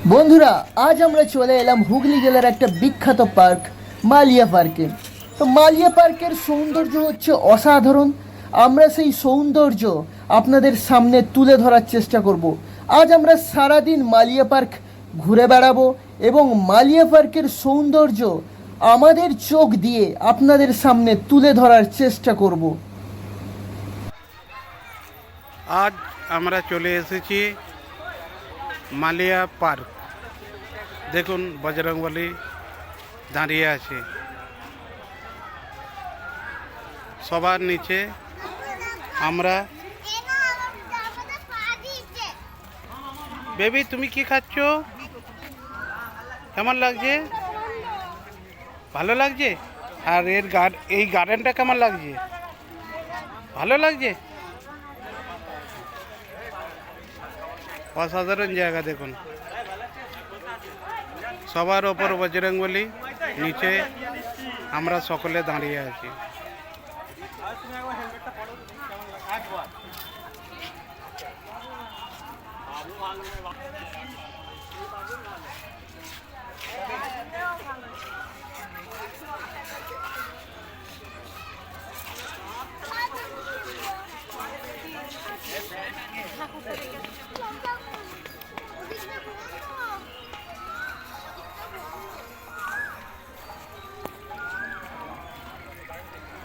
বন্ধুরা, আজ আমরা চলে এলাম হুগলি জেলার একটা বিখ্যাত পার্ক মালিয়া পার্কে। তো মালিয়া পার্কের সৌন্দর্য হচ্ছে অসাধারণ। আমরা সেই সৌন্দর্য আপনাদের সামনে তুলে ধরার চেষ্টা করব। আজ আমরা সারাদিন মালিয়া পার্ক ঘুরে বেড়াবো এবং মালিয়া পার্কের সৌন্দর্য আমাদের চোখ দিয়ে আপনাদের সামনে তুলে ধরার চেষ্টা করব। আজ আমরা চলে এসেছি মালিয়া পার্ক। দেখুন বজরংবলী দাঁড়িয়ে আছে। সবার নিচে আমরা। বেবি, তুমি কি খাচ্ছ? কেমন লাগছে? ভালো লাগছে? আর এই গার্ডেনটা কেমন লাগছে? ভালো লাগছে? অসাধারণ জায়গা। দেখুন সবার ওপর বজরংবলী, নিচে আমরা সকলে দাঁড়িয়ে আছি।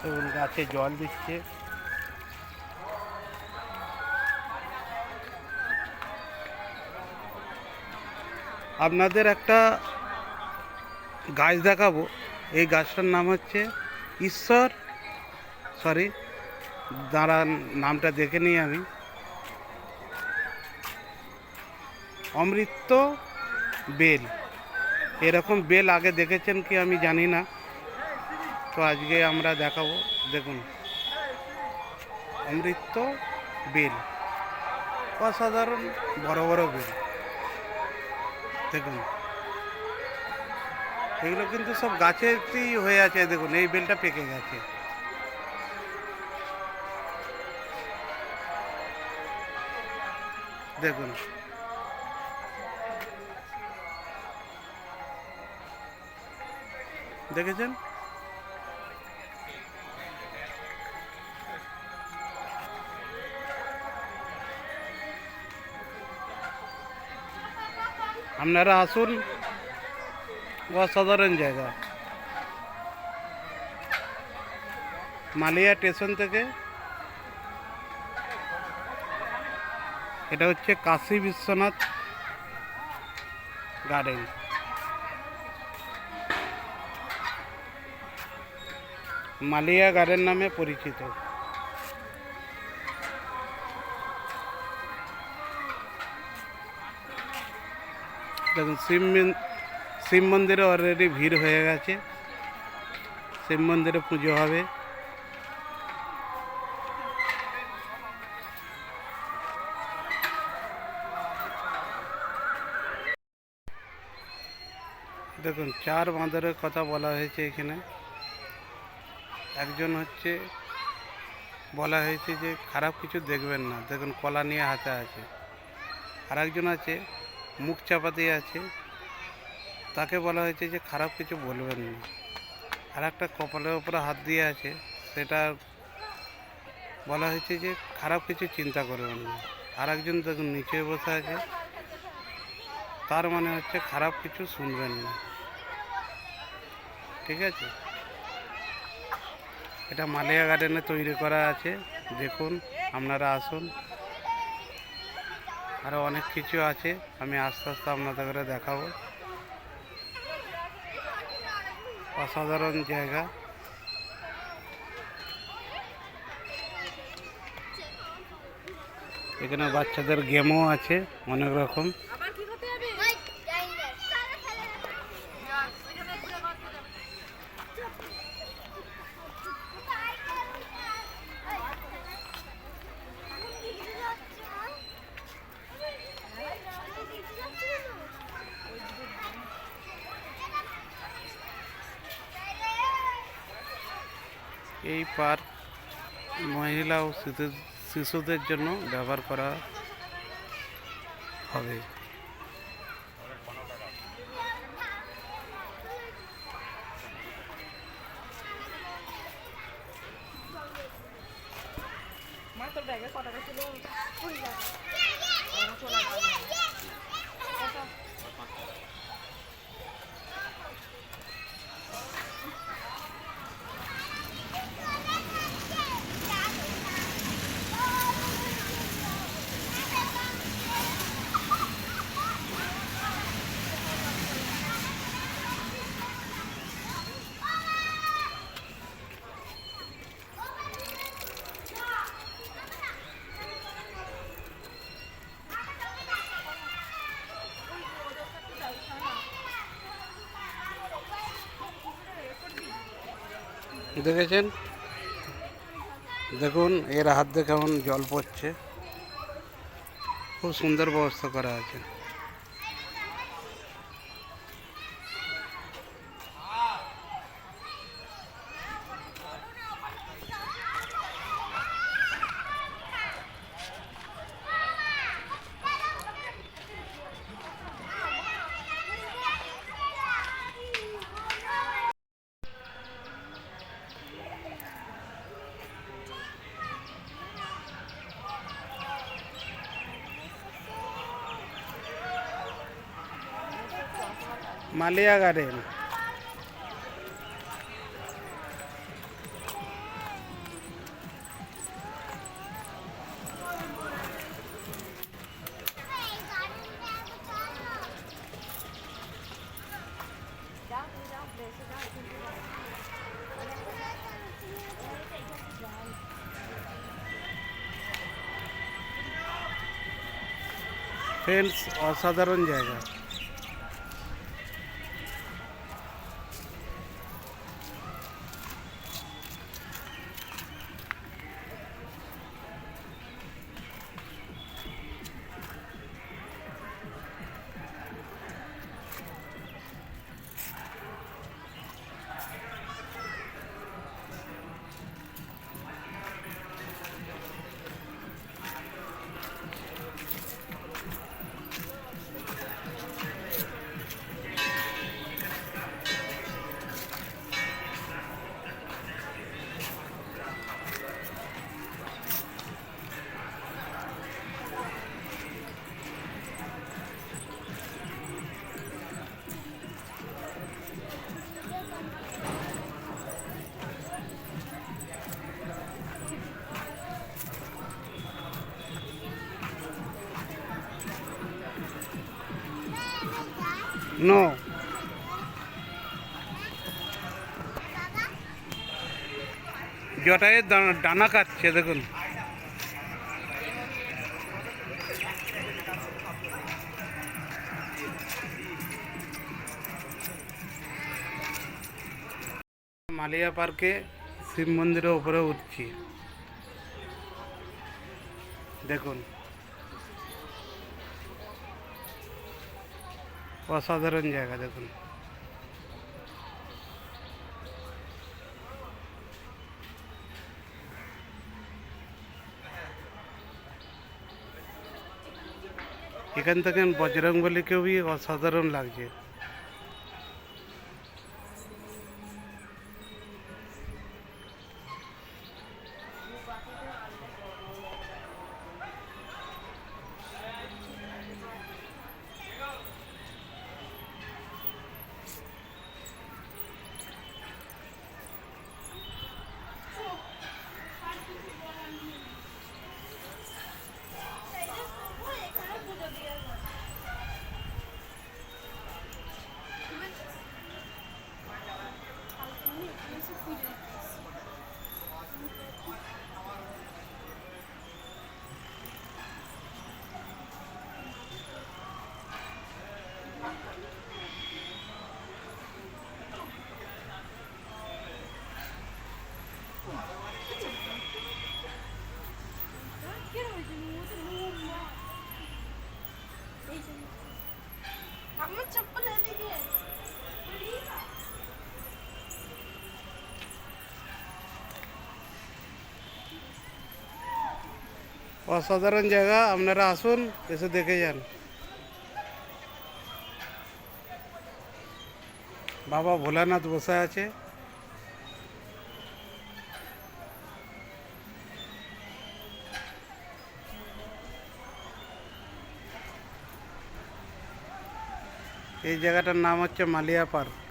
দেখুন গাছে জল দিচ্ছে। আপনাদের একটা গাছ দেখাবো। এই গাছটার নাম হচ্ছে ঈশ্বর, দাঁড়ান নামটা দেখে নিই আমি। অমৃত বেল। এরকম বেল আগে দেখেছেন কি আমি জানি না, তো আজকে আমরা দেখাবো। দেখুন অমৃত বেল, অসাধারণ বড় বড় বেল। দেখুন এগুলো কিন্তু সব গাছেতেই হয়ে আছে। দেখুন এই বেলটা পেকে গেছে। দেখুন দেখেছেন? আপনারা আসুন, অসাধারণ জায়গা। মালিয়া স্টেশন থেকে এটা হচ্ছে কাশী বিশ্বনাথ গার্ডেন। মালিয়া গার্ডেন নামে পরিচিত। দেখুন শিব মন্দিরে অলরেডি ভিড় হয়ে গেছে। শিব মন্দিরে পুজো হবে। দেখুন চার বাঁদরের কথা বলা হয়েছে এখানে। একজন হচ্ছে বলা হয়েছে যে খারাপ কিছু দেখবেন না। দেখুন কলা নিয়ে হাতে আছে। আর একজন আছে মুখ চাপা দিয়ে আছে, তাকে বলা হয়েছে যে খারাপ কিছু বলবেন না। আর একটা কপালের উপরে হাত দিয়ে আছে, সেটা বলা হয়েছে যে খারাপ কিছু চিন্তা করবেন না। আর একজন দেখুন নিচে বসে আছে, তার মানে হচ্ছে খারাপ কিছু শুনবেন না। ঠিক আছে? এটা মালিয়া গার্ডেনে তৈরি করা আছে। দেখুন আপনারা আসুন। আরও অনেক কিছু আছে, আমি আস্তে আস্তে আপনাদের করে দেখাবো। অসাধারণ জায়গা। এখানে বাচ্চাদের গেমও আছে অনেক রকম। এই পার্ক মহিলা ও শিশুদের জন্য ব্যবহার করা হবে। দেখেছেন, দেখুন এর হাত দিয়ে কেমন জল পড়ছে। খুব সুন্দর ব্যবস্থা করা আছে। মালিয়া গার্ডেন। ফ্রেন্ডস, অসাধারণ জায়গা। নো, জটায়ের ডানা কাটছে দেখুন। মালিয়া পার্কে শিব মন্দিরের উপরে উঠছি, দেখুন অসাধারণ জায়গা। দেখুন এখান থেকে বজরংবলীকেও অসাধারণ লাগছে। অসাধারণ জায়গা, আপনারা আসুন, এসে দেখে যান। বাবা ভোলানাথ বসে আছে। এই জায়গাটার নাম হচ্ছে মালিয়া পার্ক।